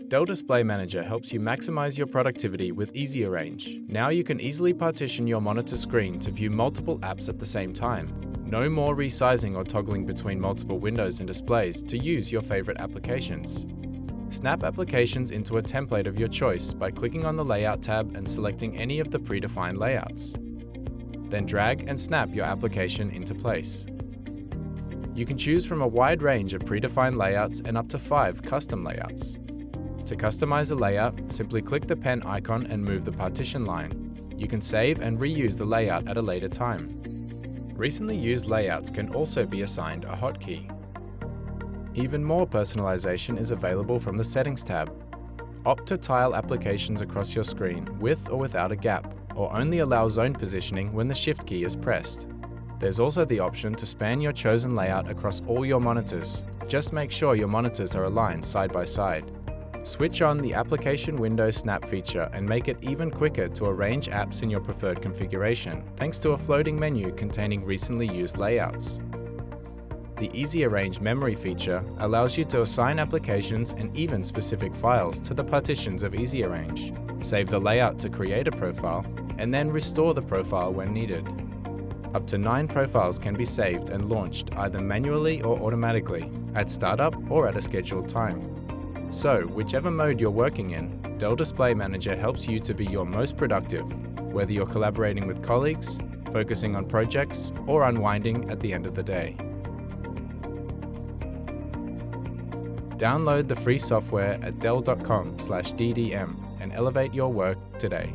Dell Display Manager helps you maximize your productivity with easy arrange. Now you can easily partition your monitor screen to view multiple apps at the same time. No more resizing or toggling between multiple windows and displays to use your favorite applications. Snap applications into a template of your choice by clicking on the Layout tab and selecting any of the predefined layouts. Then drag and snap your application into place. You can choose from a wide range of predefined layouts and up to 5 custom layouts. To customize a layout, simply click the pen icon and move the partition line. You can save and reuse the layout at a later time. Recently used layouts can also be assigned a hotkey. Even more personalization is available from the Settings tab. Opt to tile applications across your screen with or without a gap, or only allow zone positioning when the Shift key is pressed. There's also the option to span your chosen layout across all your monitors. Just make sure your monitors are aligned side by side. Switch on the Application Window Snap feature and make it even quicker to arrange apps in your preferred configuration, thanks to a floating menu containing recently used layouts. The Easy Arrange memory feature allows you to assign applications and even specific files to the partitions of Easy Arrange. Save the layout to create a profile, and then restore the profile when needed. Up to 9 profiles can be saved and launched either manually or automatically, at startup or at a scheduled time. So, whichever mode you're working in, Dell Display Manager helps you to be your most productive, whether you're collaborating with colleagues, focusing on projects, or unwinding at the end of the day. Download the free software at dell.com/ddm and elevate your work today.